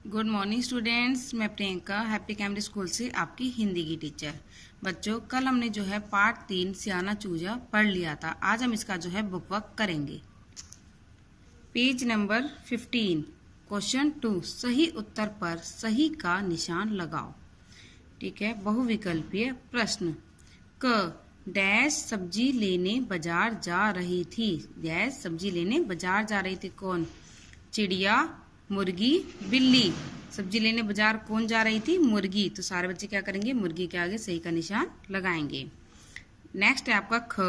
Good morning students, मैं Priyanka happy कैमरे school से आपकी हिंदी की टीचर। बच्चों, कल हमने जो है पार्ट 3 सियाना चूजा पढ़ लिया था। आज हम इसका जो है बुक वर्क करेंगे। पेज नंबर 15, क्वेश्चन 2, सही उत्तर पर सही का निशान लगाओ। ठीक है, बहुविकल्पीय प्रश्न। क डैश सब्जी लेने बाजार जा रही थी। डैश सब्जी लेने बाजार जा रही थी। कौन? चिड़िया, मुर्गी, बिल्ली। सब्जी लेने बाजार कौन जा रही थी? मुर्गी। तो सारे बच्चे क्या करेंगे? मुर्गी के आगे सही का निशान लगाएंगे। नेक्स्ट है आपका ख,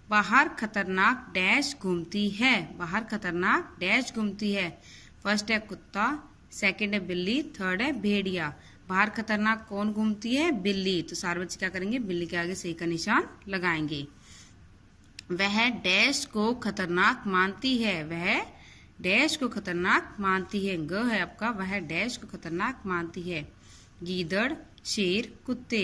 बाहर खतरनाक डैश घूमती है। बाहर खतरनाक डैश घूमती है। फर्स्ट है कुत्ता, सेकंड है बिल्ली, थर्ड है भेड़िया। बाहर खतरनाक कौन घूमती है? बिल्ली। तो सारे बच्चे क्या करेंगे? बिल्ली के आगे सही का निशान लगाएंगे। वह डैश को खतरनाक मानती है। वह डैश को खतरनाक मानती है। ग है आपका, वह डैश को खतरनाक मानती है। गीदड़, शेर, कुत्ते।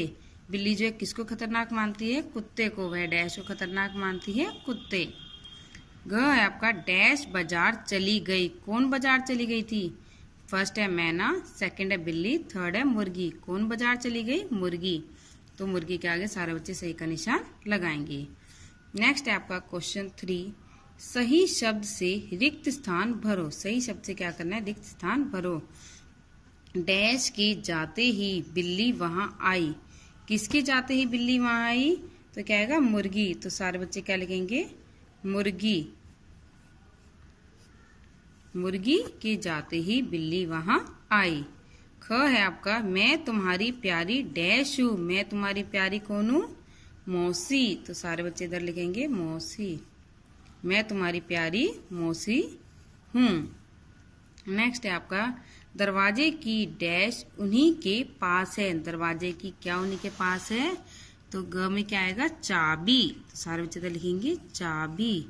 बिल्ली जो है किसको खतरनाक मानती है? कुत्ते को। वह डैश को खतरनाक मानती है? कुत्ते। ग है आपका, डैश बाजार चली गई। कौन बाजार चली गई थी? फर्स्ट है मैना, सेकंड है बिल्ली, थर्ड है मुर्गी। कौन बाजार चली गई? मुर्गी। तो मुर्गी के आगे सारे बच्चे सही का निशान लगाएंगे। नेक्स्ट है आपका क्वेश्चन 3, सही शब्द से रिक्त स्थान भरो। सही शब्द से क्या करना है? रिक्त स्थान भरो। डैश के जाते ही बिल्ली वहां आई। किसके जाते ही बिल्ली वहां आई? तो क्या आएगा? मुर्गी। तो सारे बच्चे क्या लिखेंगे? मुर्गी। मुर्गी के जाते ही बिल्ली वहां आई। ख है आपका, मैं तुम्हारी प्यारी डैश हूं। मैं तुम्हारी प्यारी कौन हूं? मौसी। तो सारे बच्चे इधर लिखेंगे मौसी। मैं तुम्हारी प्यारी मौसी हूं। नेक्स्ट है आपका, दरवाजे की डैश उन्हीं के पास है। दरवाजे की क्या उन्हीं के पास है? तो ग में क्या आएगा? चाबी। तो सारे बच्चे इधर लिखेंगे चाबी।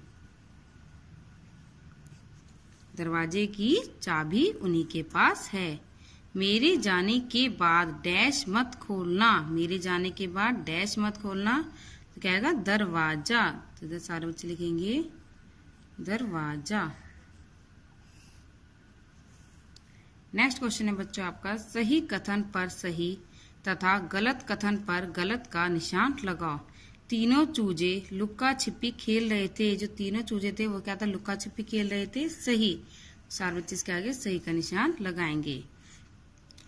दरवाजे की चाबी उन्हीं के पास है। मेरे जाने के बाद डैश मत खोलना। मेरे जाने के बाद डैश मत खोलना। तो क्या आएगा? दरवाजा। तो इधर सारे बच्चे लिखेंगे दरवाजा। नेक्स्ट क्वेश्चन है बच्चों आपका, सही कथन पर सही तथा गलत कथन पर गलत का निशान लगाओ। तीनों चूजे लुक्का छिपी खेल रहे थे। जो तीनों चूजे थे वो क्या था? लुक्का छिपी खेल रहे थे। सही। सारे बच्चे इसके आगे सही का निशान लगाएंगे।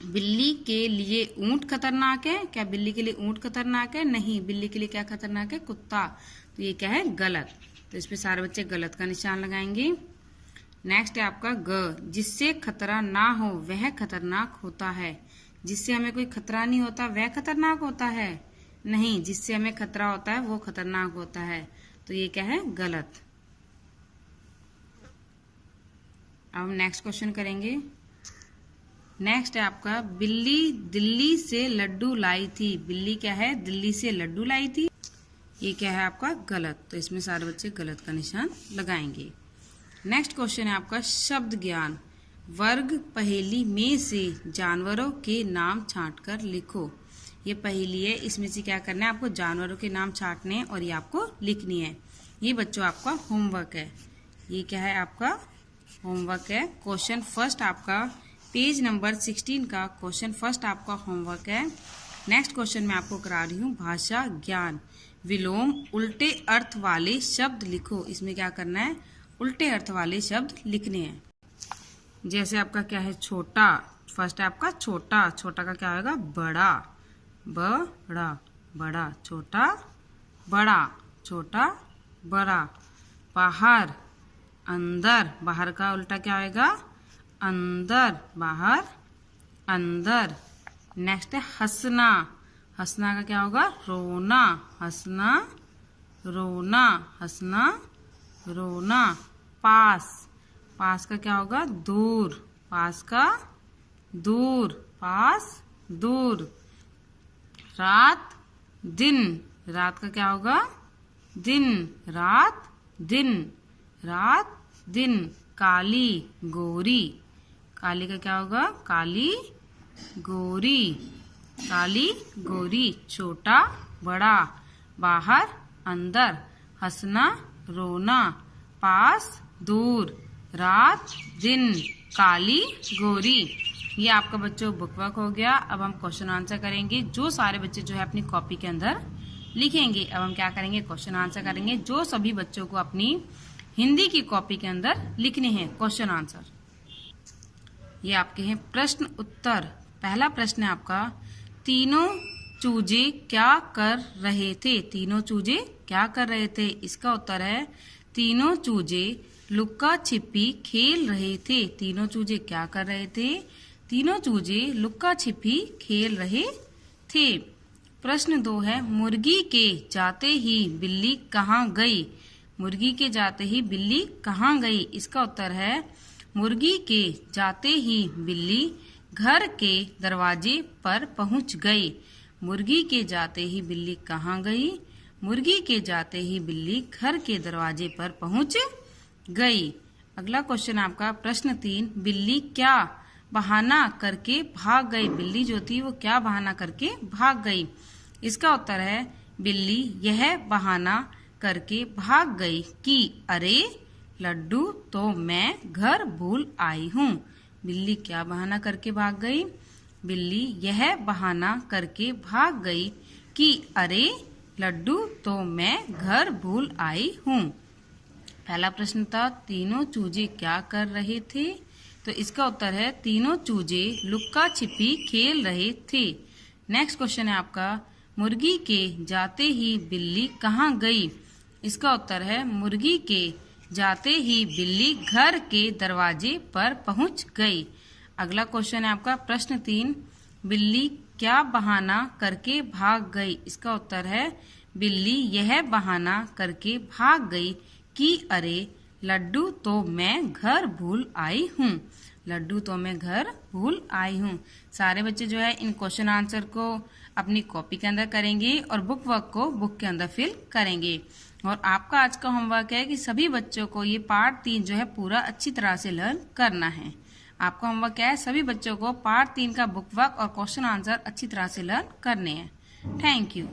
बिल्ली के लिए ऊंट खतरनाक है। क्या बिल्ली के लिए ऊंट खतरनाक है? नहीं। बिल्ली के लिए क्या खतरनाक है? कुत्ता। तो ये क्या है? गलत। तो इस पे सारे बच्चे गलत का निशान लगाएंगे। नेक्स्ट है आपका ग, जिससे खतरा ना हो वह खतरनाक होता है। जिससे हमें कोई खतरा नहीं होता वह खतरनाक होता है? नहीं। जिससे हमें खतरा होता है वो खतरनाक होता है। तो ये क्या है? गलत। अब हम नेक्स्ट क्वेश्चन करेंगे। नेक्स्ट है आपका, बिल्ली दिल्ली से लड्डू लाई थी। बिल्ली क्या है? दिल्ली से लड्डू लाई थी। ये क्या है आपका? गलत। तो इसमें सारे बच्चे गलत का निशान लगाएंगे। नेक्स्ट क्वेश्चन है आपका, शब्द ज्ञान। वर्ग पहेली में से जानवरों के नाम छांटकर लिखो। ये पहेली है, इसमें से क्या करना है? आपको जानवरों के नाम छांटने हैं और ये आपको लिखनी है। ये बच्चों आपका होमवर्क है। ये क्या है? आपका होमवर्क है। क्वेश्चन फर्स्ट आपका पेज नंबर 16 का क्वेश्चन फर्स्ट आपका होमवर्क है। नेक्स्ट क्वेश्चन मैं आपको करा रही हूँ, भाषा ज्ञान। विलोम उल्टे अर्थ वाले शब्द लिखो। इसमें क्या करना है? उल्टे अर्थ वाले शब्द लिखने हैं। जैसे आपका क्या है? छोटा। फर्स्ट है आपका छोटा। छोटा का क्या होगा? बड़ा। बड़ा। बड़ा। छोटा बड़ा। छोटा बड़ा। बाहर अंदर। बाहर का उल्टा क्या होगा? अंदर। बाहर अंदर। नेक्स्ट है हंसना। हंसना का क्या होगा? रोना। हंसना रोना। हंसना रोना। पास। पास का क्या होगा? दूर। पास का दूर। पास दूर। रात दिन। रात का क्या होगा? दिन। रात दिन। रात दिन। काली गोरी। काली का क्या होगा? काली गोरी। काली गोरी। छोटा बड़ा। बाहर अंदर। हंसना रोना। पास दूर। रात दिन। काली गोरी। ये आपका बच्चों बुक वर्क हो गया। अब हम क्वेश्चन आंसर करेंगे, जो सारे बच्चे जो है अपनी कॉपी के अंदर लिखेंगे। अब हम क्या करेंगे, क्वेश्चन आंसर करेंगे, जो सभी बच्चों को अपनी हिंदी की कॉपी के अंदर लिखने हैं क्वेश्चन आंसर। ये आपके हैं प्रश्न उत्तर। पहला प्रश्न है आपका, तीनों चूजे क्या कर रहे थे? तीनों चूजे क्या कर रहे थे? इसका उत्तर है, तीनों चूजे लुक्का छिपी खेल रहे थे। तीनों चूजे क्या कर रहे थे? तीनों चूजे लुक्का छिपी खेल रहे थे। प्रश्न 2 है, मुर्गी के जाते ही बिल्ली कहाँ गई? मुर्गी के जाते ही बिल्ली कहाँ गई? इसका उत्तर है, मुर्गी के जाते ही बिल्ली घर के दरवाजे पर पहुंच गई। मुर्गी के जाते ही बिल्ली कहाँ गई? मुर्गी के जाते ही बिल्ली घर के दरवाजे पर पहुंच गई। अगला क्वेश्चन आपका प्रश्न 3, बिल्ली क्या बहाना करके भाग गई? बिल्ली जो थी वो क्या बहाना करके भाग गई? इसका उत्तर है, बिल्ली यह बहाना करके भाग गई कि अरे लड्डू तो मैं घर भूल आई हूँ। बिल्ली क्या बहाना करके भाग गई? बिल्ली यह बहाना करके भाग गई कि अरे लड्डू तो मैं घर भूल आई हूँ। पहला प्रश्न था, तीनों चूजे क्या कर रहे थे? तो इसका उत्तर है, तीनों चूजे लुक्का छिपी खेल रहे थे। नेक्स्ट क्वेश्चन है आपका, मुर्गी के जाते ही बिल्ली कहाँ गई? इसका उत्तर है, मुर्गी के जाते ही बिल्ली घर के दरवाजे पर पहुंच गई। अगला क्वेश्चन है आपका प्रश्न 3, बिल्ली क्या बहाना करके भाग गई? इसका उत्तर है, बिल्ली यह बहाना करके भाग गई कि अरे लड्डू तो मैं घर भूल आई हूँ। लड्डू तो मैं घर भूल आई हूँ। सारे बच्चे जो है इन क्वेश्चन आंसर को अपनी कॉपी के अंदर करेंगे और बुक वर्क को बुक के अंदर फिल करेंगे। और आपका आज का होमवर्क है कि सभी बच्चों को ये पार्ट 3 जो है पूरा अच्छी तरह से लर्न करना है। आपका होमवर्क क्या है, सभी बच्चों को पार्ट 3 का बुक वर्क और क्वेश्चन आंसर अच्छी तरह से लर्न करने हैं। Thank you.